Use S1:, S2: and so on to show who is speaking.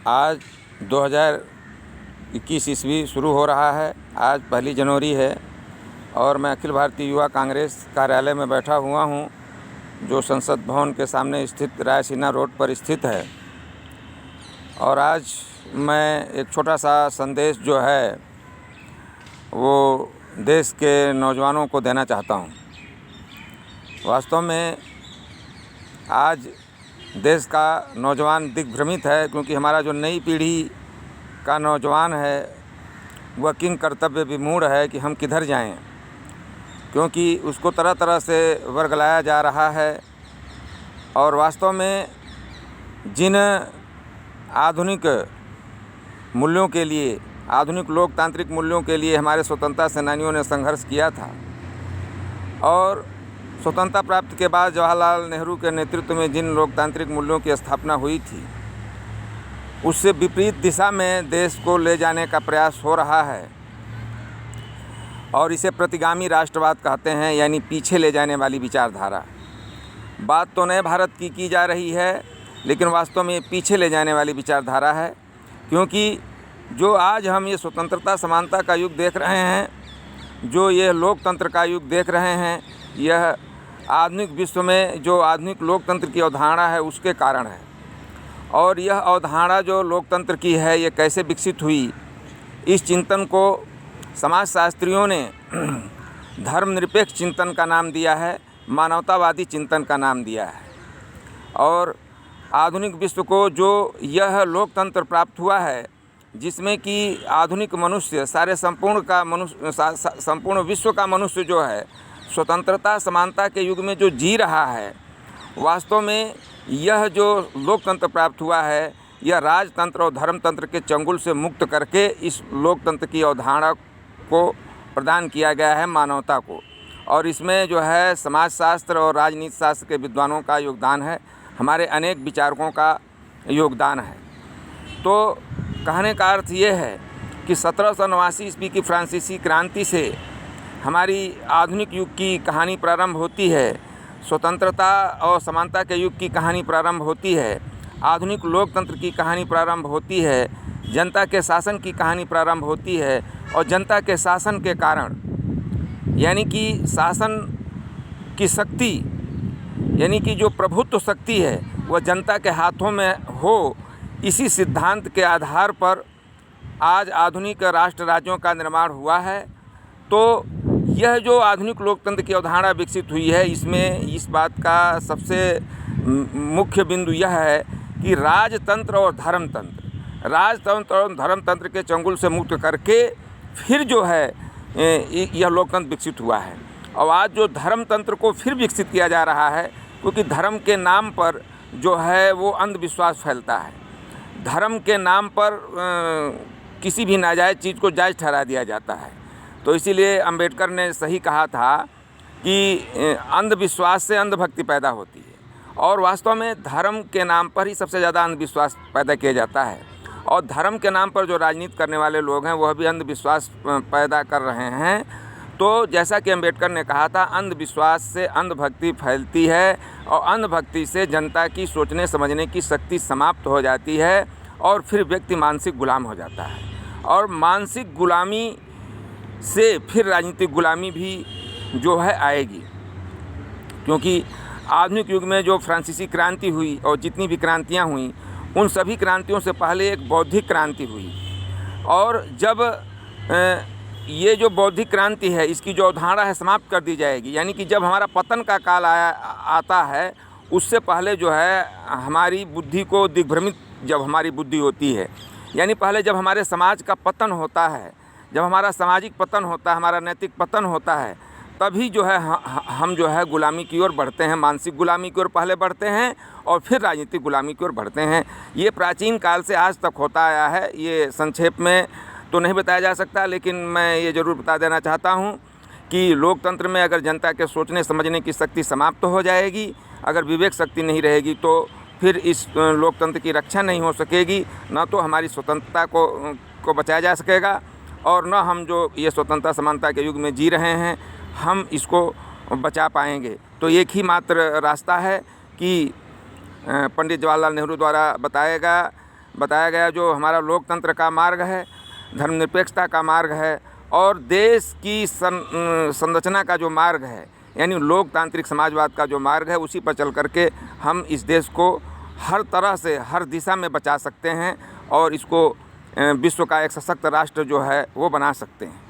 S1: आज 2021 ईस्वी शुरू हो रहा है। आज 1 जनवरी है और मैं अखिल भारतीय युवा कांग्रेस कार्यालय में बैठा हुआ हूँ, जो संसद भवन के सामने स्थित रायसीना रोड पर स्थित है। और आज मैं एक छोटा सा संदेश जो है वो देश के नौजवानों को देना चाहता हूँ। वास्तव में आज देश का नौजवान दिग्भ्रमित है, क्योंकि हमारा जो नई पीढ़ी का नौजवान है वह किंग कर्तव्य विमूढ़ है कि हम किधर जाएं, क्योंकि उसको तरह तरह से वर्गलाया जा रहा है। और वास्तव में जिन आधुनिक मूल्यों के लिए, आधुनिक लोकतांत्रिक मूल्यों के लिए हमारे स्वतंत्रता सेनानियों ने संघर्ष किया था, और स्वतंत्रता प्राप्ति के बाद जवाहरलाल नेहरू के नेतृत्व में जिन लोकतांत्रिक मूल्यों की स्थापना हुई थी, उससे विपरीत दिशा में देश को ले जाने का प्रयास हो रहा है। और इसे प्रतिगामी राष्ट्रवाद कहते हैं, यानी पीछे ले जाने वाली विचारधारा। बात तो नए भारत की जा रही है, लेकिन वास्तव में ये पीछे ले जाने वाली विचारधारा है। क्योंकि जो आज हम ये स्वतंत्रता समानता का युग देख रहे हैं, जो ये लोकतंत्र का युग देख रहे हैं, यह आधुनिक विश्व में जो आधुनिक लोकतंत्र की अवधारणा है उसके कारण है। और यह अवधारणा जो लोकतंत्र की है, ये कैसे विकसित हुई, इस चिंतन को समाजशास्त्रियों ने धर्मनिरपेक्ष चिंतन का नाम दिया है, मानवतावादी चिंतन का नाम दिया है। और आधुनिक विश्व को जो यह लोकतंत्र प्राप्त हुआ है, जिसमें कि आधुनिक मनुष्य, सारे संपूर्ण विश्व का मनुष्य जो है स्वतंत्रता समानता के युग में जो जी रहा है, वास्तव में यह जो लोकतंत्र प्राप्त हुआ है, यह राजतंत्र और धर्मतंत्र के चंगुल से मुक्त करके इस लोकतंत्र की अवधारणा को प्रदान किया गया है मानवता को। और इसमें जो है समाजशास्त्र और राजनीति शास्त्र के विद्वानों का योगदान है, हमारे अनेक विचारकों का योगदान है। तो कहने का अर्थ ये है कि 1789 ईस्वी की फ्रांसीसी क्रांति से हमारी आधुनिक युग की कहानी प्रारंभ होती है, स्वतंत्रता और समानता के युग की कहानी प्रारंभ होती है, आधुनिक लोकतंत्र की कहानी प्रारंभ होती है, जनता के शासन की कहानी प्रारंभ होती है। और जनता के शासन के कारण, यानी कि शासन की शक्ति, यानी कि जो प्रभुत्व शक्ति है वह जनता के हाथों में हो, इसी सिद्धांत के आधार पर आज आधुनिक राष्ट्र राज्यों का निर्माण हुआ है। तो यह जो आधुनिक लोकतंत्र की अवधारणा विकसित हुई है, इसमें इस बात का सबसे मुख्य बिंदु यह है कि राजतंत्र और धर्मतंत्र के चंगुल से मुक्त करके फिर जो है यह लोकतंत्र विकसित हुआ है। और आज जो धर्मतंत्र को फिर विकसित किया जा रहा है, क्योंकि धर्म के नाम पर जो है वो अंधविश्वास फैलता है। धर्म के नाम पर किसी भी नाजायज़ चीज़ को जायज़ ठहरा दिया जाता है। तो इसीलिए अंबेडकर ने सही कहा था कि अंधविश्वास से अंधभक्ति पैदा होती है। और वास्तव में धर्म के नाम पर ही सबसे ज़्यादा अंधविश्वास पैदा किया जाता है। और धर्म के नाम पर जो राजनीति करने वाले लोग हैं वह भी अंधविश्वास पैदा कर रहे हैं। तो जैसा कि अंबेडकर ने कहा था, अंधविश्वास से अंधभक्ति फैलती है और अंधभक्ति से जनता की सोचने समझने की शक्ति समाप्त हो जाती है, और फिर व्यक्ति मानसिक गुलाम हो जाता है। और मानसिक गुलामी से फिर राजनीतिक गुलामी भी जो है आएगी। क्योंकि आधुनिक युग में जो फ्रांसीसी क्रांति हुई और जितनी भी क्रांतियाँ हुई, उन सभी क्रांतियों से पहले एक बौद्धिक क्रांति हुई। और जब ये जो बौद्धिक क्रांति है, इसकी जो अवधारणा है समाप्त कर दी जाएगी। यानी कि जब हमारा पतन का काल आता है, उससे पहले जो है हमारी बुद्धि को दिग्भ्रमित जब हमारी बुद्धि होती है, यानी पहले जब हमारे समाज का पतन होता है, जब हमारा सामाजिक पतन होता है, हमारा नैतिक पतन होता है, तभी जो है हम जो है गुलामी की ओर बढ़ते हैं, मानसिक गुलामी की ओर पहले बढ़ते हैं और फिर राजनीतिक गुलामी की ओर बढ़ते हैं। ये प्राचीन काल से आज तक होता आया है। ये संक्षेप में तो नहीं बताया जा सकता, लेकिन मैं ये ज़रूर बता देना चाहता हूँ कि लोकतंत्र में अगर जनता के सोचने समझने की शक्ति समाप्त हो जाएगी, अगर विवेक शक्ति नहीं रहेगी, तो फिर इस लोकतंत्र की रक्षा नहीं हो सकेगी। न तो हमारी स्वतंत्रता को बचाया जा सकेगा, और न हम जो ये स्वतंत्रता समानता के युग में जी रहे हैं, हम इसको बचा पाएंगे। तो एक ही मात्र रास्ता है कि पंडित जवाहरलाल नेहरू द्वारा बताया गया बताया गया जो हमारा लोकतंत्र का मार्ग है, धर्मनिरपेक्षता का मार्ग है और देश की संरचना का जो मार्ग है यानी लोकतांत्रिक समाजवाद का जो मार्ग है, उसी पर चल करके हम इस देश को हर तरह से हर दिशा में बचा सकते हैं और इसको विश्व का एक सशक्त राष्ट्र जो है वो बना सकते हैं।